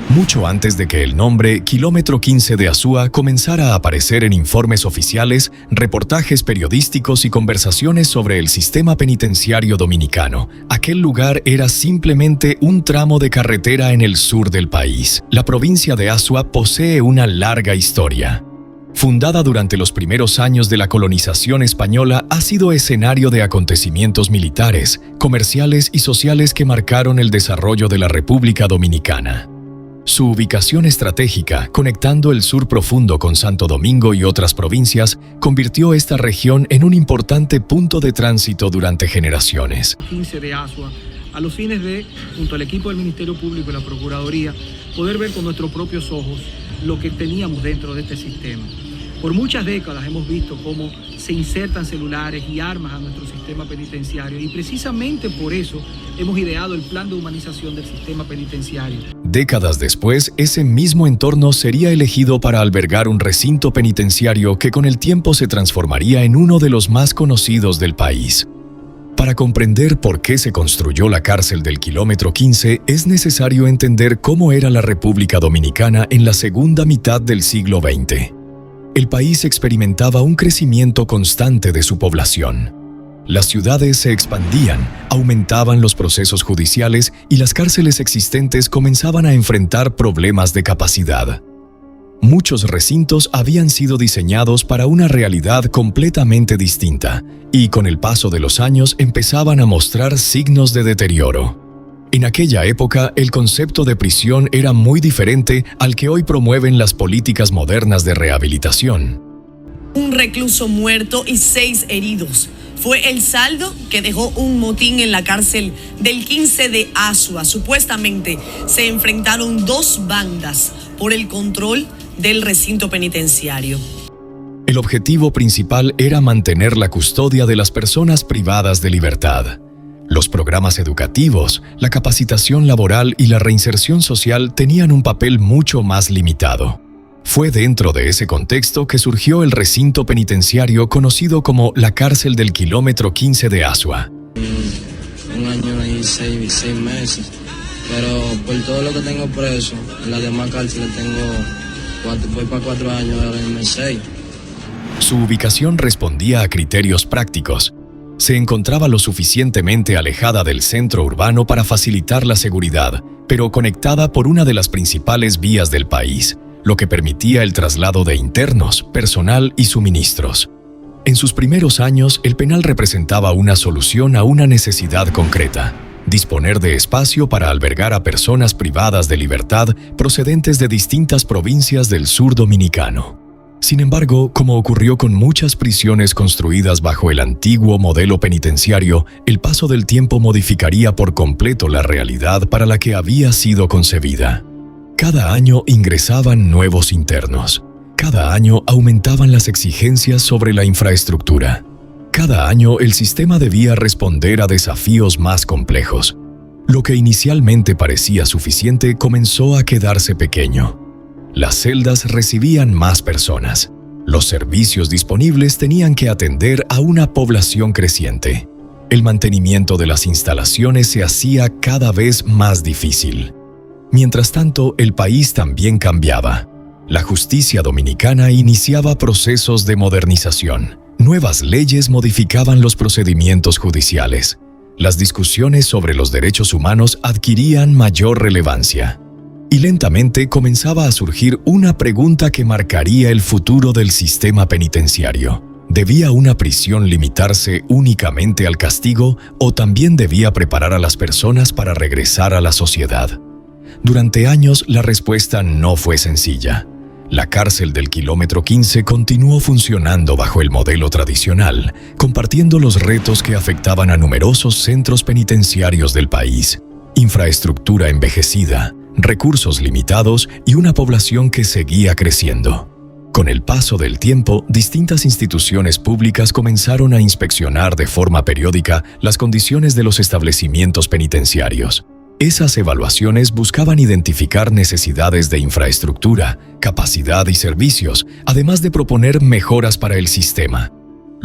Mucho antes de que el nombre Kilómetro 15 de Azua comenzara a aparecer en informes oficiales, reportajes periodísticos y conversaciones sobre el sistema penitenciario dominicano, aquel lugar era simplemente un tramo de carretera en el sur del país. La provincia de Azua posee una larga historia. Fundada durante los primeros años de la colonización española, ha sido escenario de acontecimientos militares, comerciales y sociales que marcaron el desarrollo de la República Dominicana. Su ubicación estratégica, conectando el sur profundo con Santo Domingo y otras provincias, convirtió esta región en un importante punto de tránsito durante generaciones. 15 de Azua, a los fines de, junto al equipo del Ministerio Público y la Procuraduría, poder ver con nuestros propios ojos lo que teníamos dentro de este sistema. Por muchas décadas hemos visto cómo se insertan celulares y armas a nuestro sistema penitenciario y precisamente por eso hemos ideado el plan de humanización del sistema penitenciario. Décadas después, ese mismo entorno sería elegido para albergar un recinto penitenciario que con el tiempo se transformaría en uno de los más conocidos del país. Para comprender por qué se construyó la cárcel del Kilómetro 15, es necesario entender cómo era la República Dominicana en la segunda mitad del siglo XX. El país experimentaba un crecimiento constante de su población. Las ciudades se expandían, aumentaban los procesos judiciales y las cárceles existentes comenzaban a enfrentar problemas de capacidad. Muchos recintos habían sido diseñados para una realidad completamente distinta y con el paso de los años empezaban a mostrar signos de deterioro. En aquella época, el concepto de prisión era muy diferente al que hoy promueven las políticas modernas de rehabilitación. Un recluso muerto y 6 heridos. Fue el saldo que dejó un motín en la cárcel del 15 de Azua. Supuestamente se enfrentaron 2 bandas por el control del recinto penitenciario. El objetivo principal era mantener la custodia de las personas privadas de libertad. Los programas educativos, la capacitación laboral y la reinserción social tenían un papel mucho más limitado. Fue dentro de ese contexto que surgió el recinto penitenciario conocido como la cárcel del Kilómetro 15 de Azua. Un año y 6 meses, pero por todo lo que tengo preso, en las demás cárceles voy para 4 años, ahora en el 6. Su ubicación respondía a criterios prácticos. Se encontraba lo suficientemente alejada del centro urbano para facilitar la seguridad, pero conectada por una de las principales vías del país, lo que permitía el traslado de internos, personal y suministros. En sus primeros años, el penal representaba una solución a una necesidad concreta: disponer de espacio para albergar a personas privadas de libertad procedentes de distintas provincias del sur dominicano. Sin embargo, como ocurrió con muchas prisiones construidas bajo el antiguo modelo penitenciario, el paso del tiempo modificaría por completo la realidad para la que había sido concebida. Cada año ingresaban nuevos internos. Cada año aumentaban las exigencias sobre la infraestructura. Cada año el sistema debía responder a desafíos más complejos. Lo que inicialmente parecía suficiente comenzó a quedarse pequeño. Las celdas recibían más personas. Los servicios disponibles tenían que atender a una población creciente. El mantenimiento de las instalaciones se hacía cada vez más difícil. Mientras tanto, el país también cambiaba. La justicia dominicana iniciaba procesos de modernización. Nuevas leyes modificaban los procedimientos judiciales. Las discusiones sobre los derechos humanos adquirían mayor relevancia. Y lentamente comenzaba a surgir una pregunta que marcaría el futuro del sistema penitenciario. ¿Debía una prisión limitarse únicamente al castigo o también debía preparar a las personas para regresar a la sociedad? Durante años la respuesta no fue sencilla. La cárcel del Kilómetro 15 continuó funcionando bajo el modelo tradicional, compartiendo los retos que afectaban a numerosos centros penitenciarios del país: infraestructura envejecida, recursos limitados y una población que seguía creciendo. Con el paso del tiempo, distintas instituciones públicas comenzaron a inspeccionar de forma periódica las condiciones de los establecimientos penitenciarios. Esas evaluaciones buscaban identificar necesidades de infraestructura, capacidad y servicios, además de proponer mejoras para el sistema.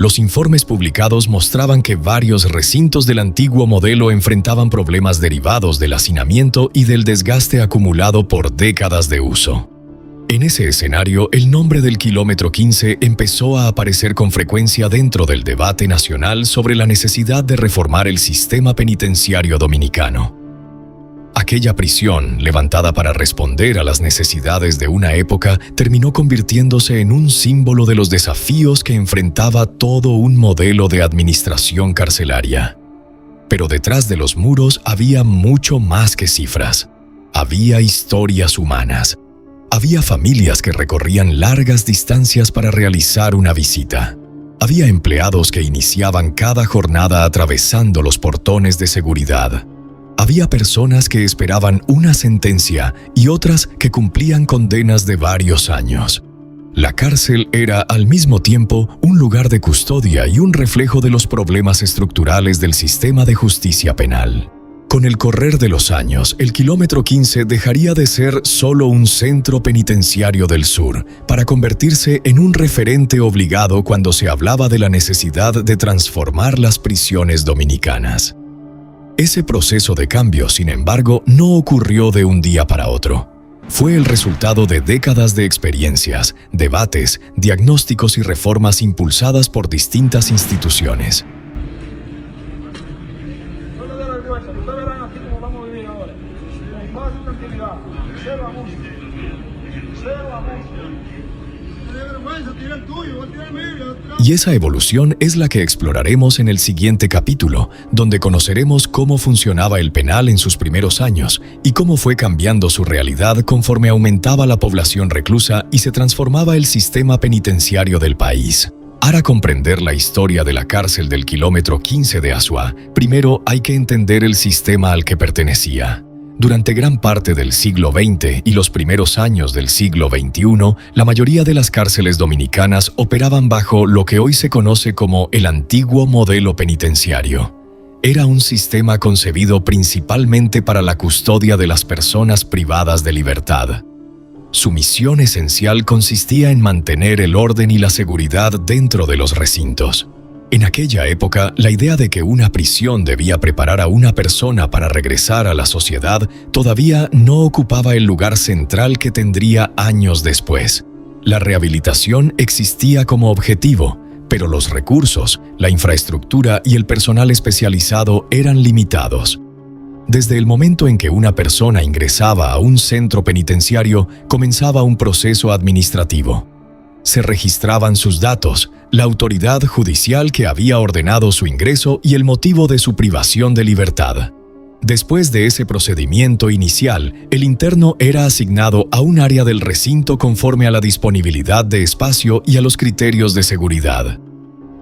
Los informes publicados mostraban que varios recintos del antiguo modelo enfrentaban problemas derivados del hacinamiento y del desgaste acumulado por décadas de uso. En ese escenario, el nombre del kilómetro 15 empezó a aparecer con frecuencia dentro del debate nacional sobre la necesidad de reformar el sistema penitenciario dominicano. Aquella prisión, levantada para responder a las necesidades de una época, terminó convirtiéndose en un símbolo de los desafíos que enfrentaba todo un modelo de administración carcelaria. Pero detrás de los muros había mucho más que cifras. Había historias humanas. Había familias que recorrían largas distancias para realizar una visita. Había empleados que iniciaban cada jornada atravesando los portones de seguridad. Había personas que esperaban una sentencia y otras que cumplían condenas de varios años. La cárcel era al mismo tiempo un lugar de custodia y un reflejo de los problemas estructurales del sistema de justicia penal. Con el correr de los años, el kilómetro 15 dejaría de ser solo un centro penitenciario del sur para convertirse en un referente obligado cuando se hablaba de la necesidad de transformar las prisiones dominicanas. Ese proceso de cambio, sin embargo, no ocurrió de un día para otro. Fue el resultado de décadas de experiencias, debates, diagnósticos y reformas impulsadas por distintas instituciones. Y esa evolución es la que exploraremos en el siguiente capítulo, donde conoceremos cómo funcionaba el penal en sus primeros años y cómo fue cambiando su realidad conforme aumentaba la población reclusa y se transformaba el sistema penitenciario del país. Para comprender la historia de la cárcel del kilómetro 15 de Azua, primero hay que entender el sistema al que pertenecía. Durante gran parte del siglo XX y los primeros años del siglo XXI, la mayoría de las cárceles dominicanas operaban bajo lo que hoy se conoce como el antiguo modelo penitenciario. Era un sistema concebido principalmente para la custodia de las personas privadas de libertad. Su misión esencial consistía en mantener el orden y la seguridad dentro de los recintos. En aquella época, la idea de que una prisión debía preparar a una persona para regresar a la sociedad todavía no ocupaba el lugar central que tendría años después. La rehabilitación existía como objetivo, pero los recursos, la infraestructura y el personal especializado eran limitados. Desde el momento en que una persona ingresaba a un centro penitenciario, comenzaba un proceso administrativo. Se registraban sus datos, la autoridad judicial que había ordenado su ingreso y el motivo de su privación de libertad. Después de ese procedimiento inicial, el interno era asignado a un área del recinto conforme a la disponibilidad de espacio y a los criterios de seguridad.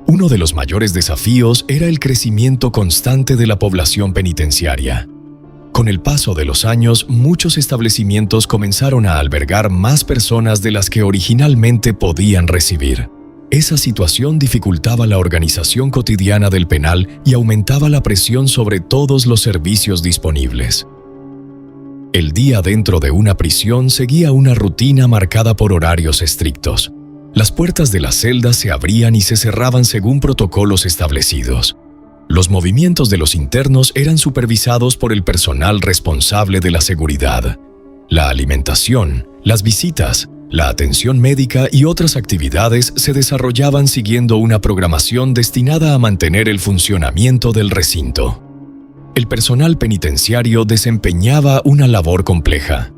Uno de los mayores desafíos era el crecimiento constante de la población penitenciaria. Con el paso de los años, muchos establecimientos comenzaron a albergar más personas de las que originalmente podían recibir. Esa situación dificultaba la organización cotidiana del penal y aumentaba la presión sobre todos los servicios disponibles. El día dentro de una prisión seguía una rutina marcada por horarios estrictos. Las puertas de las celdas se abrían y se cerraban según protocolos establecidos. Los movimientos de los internos eran supervisados por el personal responsable de la seguridad. La alimentación, las visitas, la atención médica y otras actividades se desarrollaban siguiendo una programación destinada a mantener el funcionamiento del recinto. El personal penitenciario desempeñaba una labor compleja.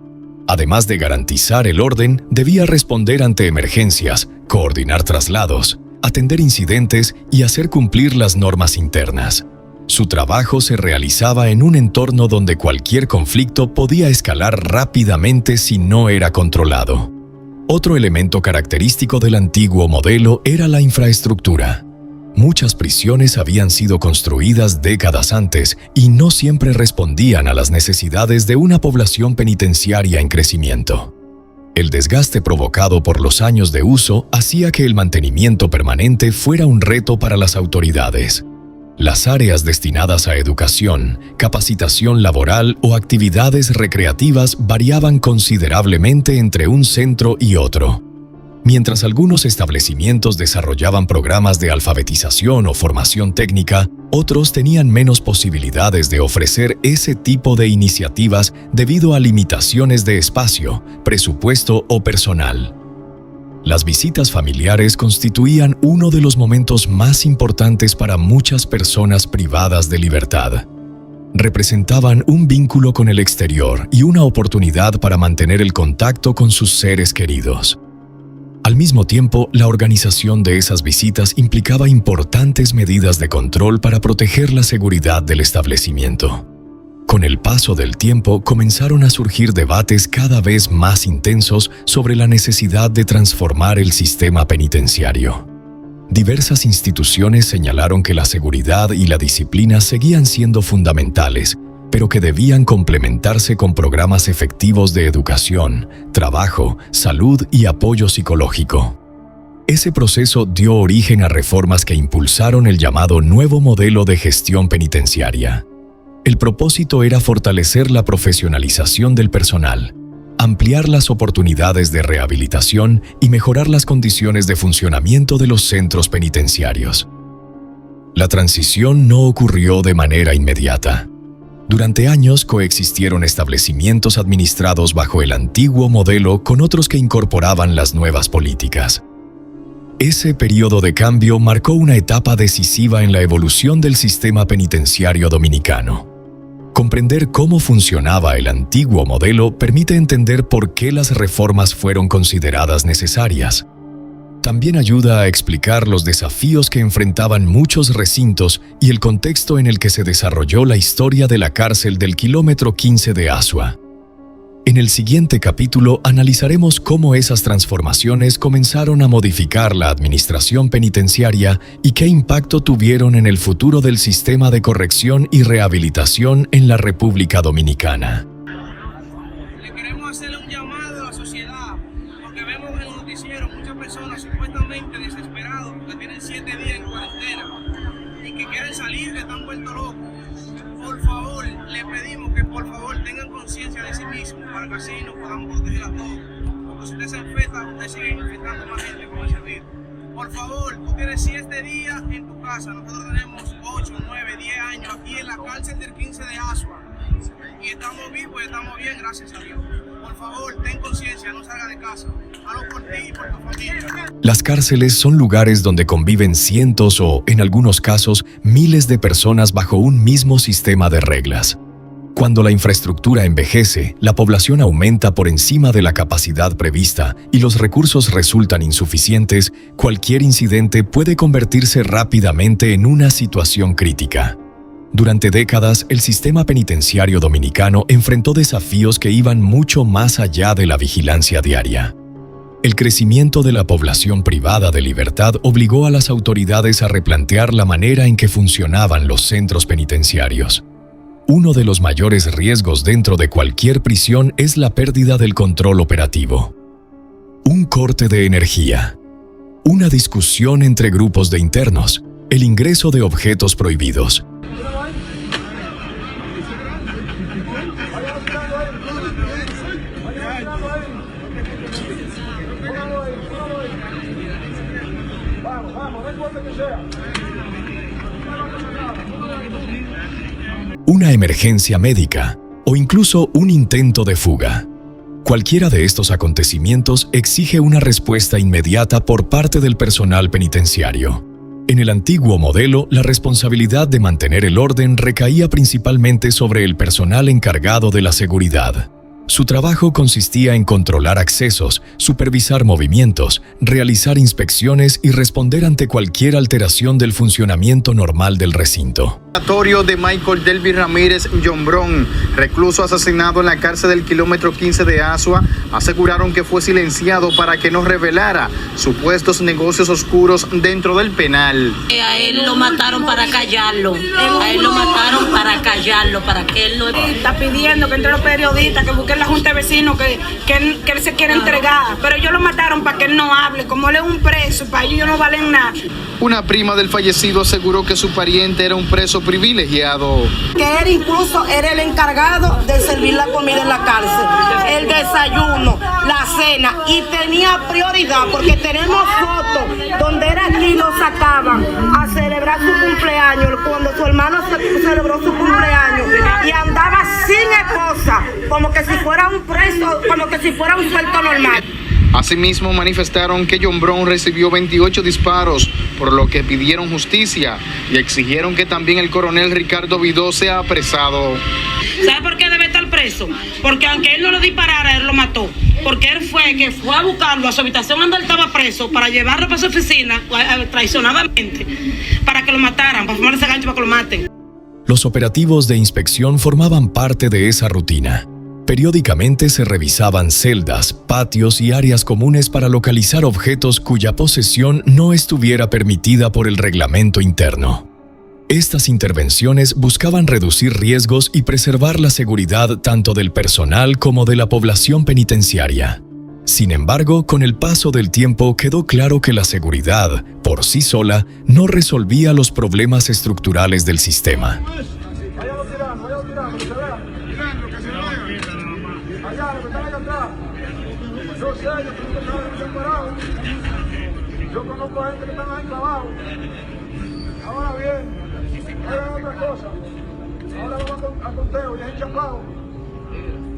Además de garantizar el orden, debía responder ante emergencias, coordinar traslados, atender incidentes y hacer cumplir las normas internas. Su trabajo se realizaba en un entorno donde cualquier conflicto podía escalar rápidamente si no era controlado. Otro elemento característico del antiguo modelo era la infraestructura. Muchas prisiones habían sido construidas décadas antes y no siempre respondían a las necesidades de una población penitenciaria en crecimiento. El desgaste provocado por los años de uso hacía que el mantenimiento permanente fuera un reto para las autoridades. Las áreas destinadas a educación, capacitación laboral o actividades recreativas variaban considerablemente entre un centro y otro. Mientras algunos establecimientos desarrollaban programas de alfabetización o formación técnica, otros tenían menos posibilidades de ofrecer ese tipo de iniciativas debido a limitaciones de espacio, presupuesto o personal. Las visitas familiares constituían uno de los momentos más importantes para muchas personas privadas de libertad. Representaban un vínculo con el exterior y una oportunidad para mantener el contacto con sus seres queridos. Al mismo tiempo, la organización de esas visitas implicaba importantes medidas de control para proteger la seguridad del establecimiento. Con el paso del tiempo, comenzaron a surgir debates cada vez más intensos sobre la necesidad de transformar el sistema penitenciario. Diversas instituciones señalaron que la seguridad y la disciplina seguían siendo fundamentales, pero que debían complementarse con programas efectivos de educación, trabajo, salud y apoyo psicológico. Ese proceso dio origen a reformas que impulsaron el llamado nuevo modelo de gestión penitenciaria. El propósito era fortalecer la profesionalización del personal, ampliar las oportunidades de rehabilitación y mejorar las condiciones de funcionamiento de los centros penitenciarios. La transición no ocurrió de manera inmediata. Durante años coexistieron establecimientos administrados bajo el antiguo modelo con otros que incorporaban las nuevas políticas. Ese periodo de cambio marcó una etapa decisiva en la evolución del sistema penitenciario dominicano. Comprender cómo funcionaba el antiguo modelo permite entender por qué las reformas fueron consideradas necesarias. También ayuda a explicar los desafíos que enfrentaban muchos recintos y el contexto en el que se desarrolló la historia de la cárcel del kilómetro 15 de Asua. En el siguiente capítulo analizaremos cómo esas transformaciones comenzaron a modificar la administración penitenciaria y qué impacto tuvieron en el futuro del sistema de corrección y rehabilitación en la República Dominicana. Le queremos hacerle un llamado a la sociedad, porque vemos en el noticiero muchas personas supuestamente desesperados porque tienen 7 días en cuarentena y que quieren salir, que están vueltos locos. Por favor, le pedimos que por favor tengan conciencia de sí mismos para que así nos podamos proteger a todos. Porque si usted se infecta, usted sigue infectando más gente con ese virus. Por favor, tú tienes 7 días en tu casa. Nosotros tenemos 8, 9, 10 años aquí en la cárcel del 15 de Asua. Y estamos vivos y estamos bien, gracias a Dios. Por favor, ten conciencia, no salga de casa. Hazlo por ti y por tu familia. Las cárceles son lugares donde conviven cientos o, en algunos casos, miles de personas bajo un mismo sistema de reglas. Cuando la infraestructura envejece, la población aumenta por encima de la capacidad prevista y los recursos resultan insuficientes, cualquier incidente puede convertirse rápidamente en una situación crítica. Durante décadas, el sistema penitenciario dominicano enfrentó desafíos que iban mucho más allá de la vigilancia diaria. El crecimiento de la población privada de libertad obligó a las autoridades a replantear la manera en que funcionaban los centros penitenciarios. Uno de los mayores riesgos dentro de cualquier prisión es la pérdida del control operativo. Un corte de energía, una discusión entre grupos de internos, el ingreso de objetos prohibidos. Una emergencia médica o incluso un intento de fuga. Cualquiera de estos acontecimientos exige una respuesta inmediata por parte del personal penitenciario. En el antiguo modelo, la responsabilidad de mantener el orden recaía principalmente sobre el personal encargado de la seguridad. Su trabajo consistía en controlar accesos, supervisar movimientos, realizar inspecciones y responder ante cualquier alteración del funcionamiento normal del recinto. De Michael Delby Ramírez Yombrón, recluso asesinado en la cárcel del kilómetro 15 de Asua, aseguraron que fue silenciado para que no revelara supuestos negocios oscuros dentro del penal. A él lo mataron para callarlo, para que él no... Está pidiendo que entre los periodistas, que busquen la junta de vecinos, que él se quiere entregar, pero ellos lo mataron para que él no hable, como él es un preso, para ellos no valen nada. Una prima del fallecido aseguró que su pariente era un preso privilegiado. Que él incluso era el encargado de servir la comida en la cárcel, el desayuno, la cena. pena y tenía prioridad porque tenemos fotos donde era aquí lo sacaban a celebrar su cumpleaños cuando su hermano celebró su cumpleaños y andaba sin esposa como que si fuera un preso, como que si fuera un suelto normal. Asimismo, manifestaron que Yombrón recibió 28 disparos, por lo que pidieron justicia y exigieron que también el coronel Ricardo Vidó sea apresado. ¿Sabe por qué debe estar preso? Porque aunque él no lo disparara, él lo mató. Porque él fue a buscarlo a su habitación donde él estaba preso para llevarlo para su oficina traicionadamente, para que lo mataran, para formar ese gancho para que lo maten. Los operativos de inspección formaban parte de esa rutina. Periódicamente se revisaban celdas, patios y áreas comunes para localizar objetos cuya posesión no estuviera permitida por el reglamento interno. Estas intervenciones buscaban reducir riesgos y preservar la seguridad tanto del personal como de la población penitenciaria. Sin embargo, con el paso del tiempo quedó claro que la seguridad, por sí sola, no resolvía los problemas estructurales del sistema. Yo conozco a gente que están ahí clavados. Ahora bien, hagan otra cosa. Ahora vamos a conteo y es enchapado.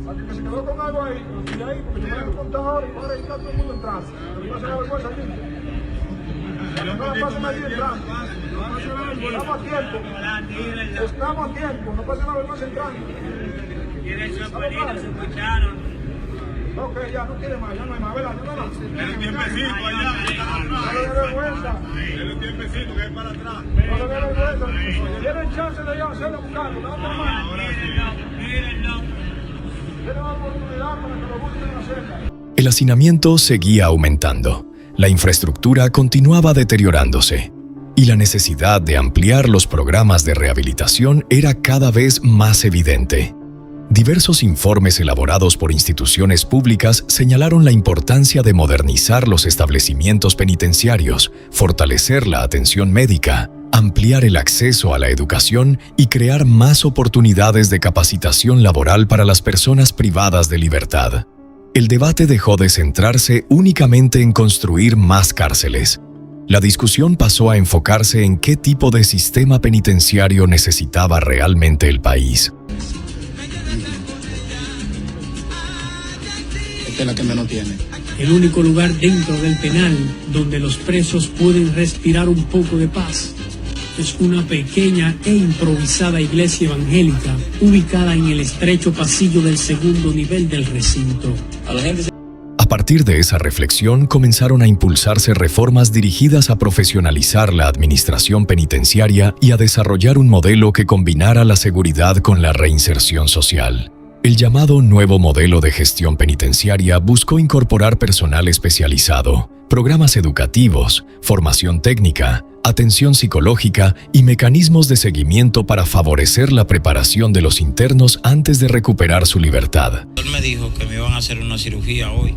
Para que se quedó con algo ahí, y de ahí, porque se ponen un contador y ahora está todo el mundo entrando. No pasa la vergüenza allí. No la pasen allí entrando. Estamos a tiempo. Estamos a tiempo. No pasen la vergüenza entrando. Ok, ya no quiere más, ya no hay más, ¿verdad? No. Dale tiempecito allá. No le dé vergüenza. Dale tiempecito que es para atrás. No le dé vergüenza. Tienen chance de ir a hacerlo buscando, no más. Ahora sí. Tienen oportunidad para que lo busquen hacer. El hacinamiento seguía aumentando, la infraestructura continuaba deteriorándose y la necesidad de ampliar los programas de rehabilitación era cada vez más evidente. Diversos informes elaborados por instituciones públicas señalaron la importancia de modernizar los establecimientos penitenciarios, fortalecer la atención médica, ampliar el acceso a la educación y crear más oportunidades de capacitación laboral para las personas privadas de libertad. El debate dejó de centrarse únicamente en construir más cárceles. La discusión pasó a enfocarse en qué tipo de sistema penitenciario necesitaba realmente el país. Esta es la que menos tiene. El único lugar dentro del penal donde los presos pueden respirar un poco de paz es una pequeña e improvisada iglesia evangélica ubicada en el estrecho pasillo del segundo nivel del recinto. A partir de esa reflexión comenzaron a impulsarse reformas dirigidas a profesionalizar la administración penitenciaria y a desarrollar un modelo que combinara la seguridad con la reinserción social. El llamado nuevo modelo de gestión penitenciaria buscó incorporar personal especializado, programas educativos, formación técnica, atención psicológica y mecanismos de seguimiento para favorecer la preparación de los internos antes de recuperar su libertad. Él me dijo que me iban a hacer una cirugía hoy,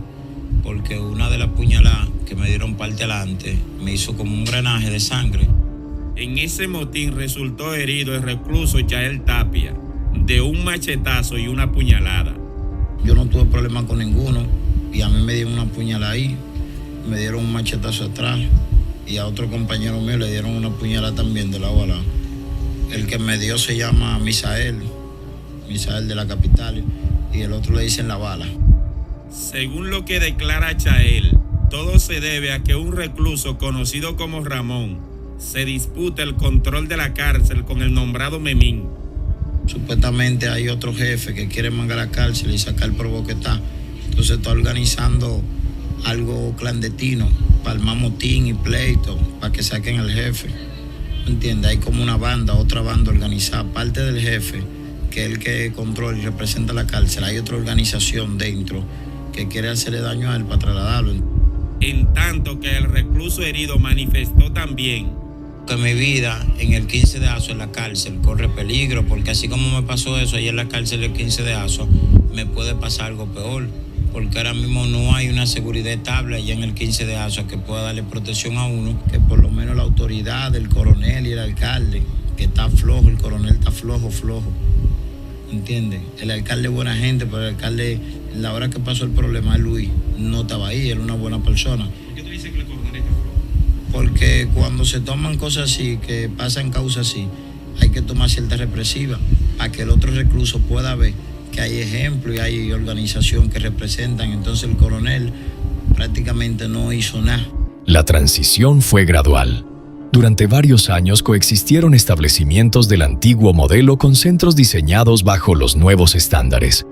porque una de las puñaladas que me dieron parte adelante me hizo como un drenaje de sangre. En ese motín resultó herido el recluso Yael Tapia, de un machetazo y una puñalada. Yo no tuve problema con ninguno y a mí me dieron una puñalada ahí, me dieron un machetazo atrás y a otro compañero mío le dieron una puñalada también de lado a lado. El que me dio se llama Misael de la capital, y el otro le dicen La Bala. Según lo que declara Chael, todo se debe a que un recluso conocido como Ramón se disputa el control de la cárcel con el nombrado Memín. Supuestamente hay otro jefe que quiere mangar a la cárcel y sacar el probo que está. Entonces está organizando algo clandestino para armar motín y pleito para que saquen al jefe. ¿Entiendes? Hay como una banda, otra banda organizada, aparte del jefe, que es el que controla y representa la cárcel. Hay otra organización dentro que quiere hacerle daño a él para trasladarlo. En tanto que el recluso herido manifestó también que mi vida en el 15 de Asua en la cárcel corre peligro, porque así como me pasó eso ayer en la cárcel del 15 de Asua, me puede pasar algo peor, porque ahora mismo no hay una seguridad estable allá en el 15 de Asua que pueda darle protección a uno, que por lo menos la autoridad del coronel y el alcalde, que está flojo, el coronel está flojo, ¿entiendes? El alcalde es buena gente, pero el alcalde la hora que pasó el problema, Luis no estaba ahí, era una buena persona. ¿Por qué tú dices que el coronel está flojo? Porque cuando se toman cosas así, que pasan causas así, hay que tomar cierta represiva para que el otro recluso pueda ver que hay ejemplo y hay organización que representan. Entonces el coronel prácticamente no hizo nada. La transición fue gradual. Durante varios años coexistieron establecimientos del antiguo modelo con centros diseñados bajo los nuevos estándares.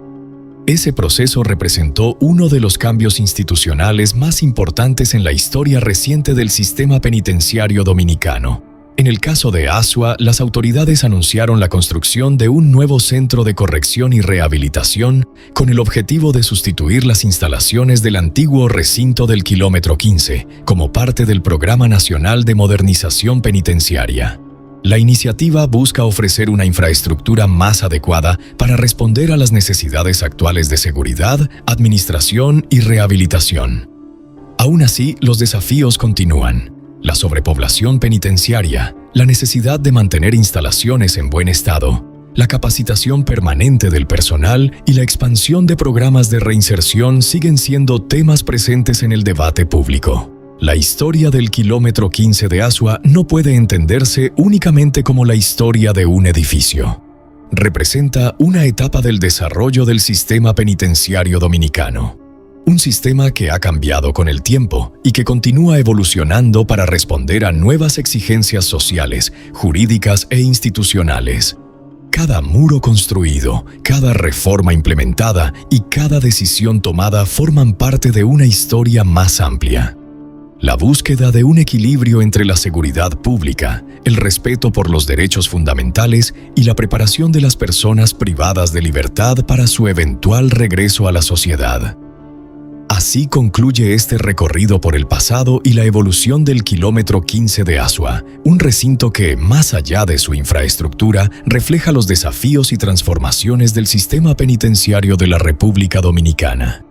Ese proceso representó uno de los cambios institucionales más importantes en la historia reciente del sistema penitenciario dominicano. En el caso de Asua, las autoridades anunciaron la construcción de un nuevo centro de corrección y rehabilitación con el objetivo de sustituir las instalaciones del antiguo recinto del kilómetro 15 como parte del Programa Nacional de Modernización Penitenciaria. La iniciativa busca ofrecer una infraestructura más adecuada para responder a las necesidades actuales de seguridad, administración y rehabilitación. Aún así, los desafíos continúan. La sobrepoblación penitenciaria, la necesidad de mantener instalaciones en buen estado, la capacitación permanente del personal y la expansión de programas de reinserción siguen siendo temas presentes en el debate público. La historia del kilómetro 15 de Asua no puede entenderse únicamente como la historia de un edificio. Representa una etapa del desarrollo del sistema penitenciario dominicano. Un sistema que ha cambiado con el tiempo y que continúa evolucionando para responder a nuevas exigencias sociales, jurídicas e institucionales. Cada muro construido, cada reforma implementada y cada decisión tomada forman parte de una historia más amplia. La búsqueda de un equilibrio entre la seguridad pública, el respeto por los derechos fundamentales y la preparación de las personas privadas de libertad para su eventual regreso a la sociedad. Así concluye este recorrido por el pasado y la evolución del kilómetro 15 de Asua, un recinto que, más allá de su infraestructura, refleja los desafíos y transformaciones del sistema penitenciario de la República Dominicana.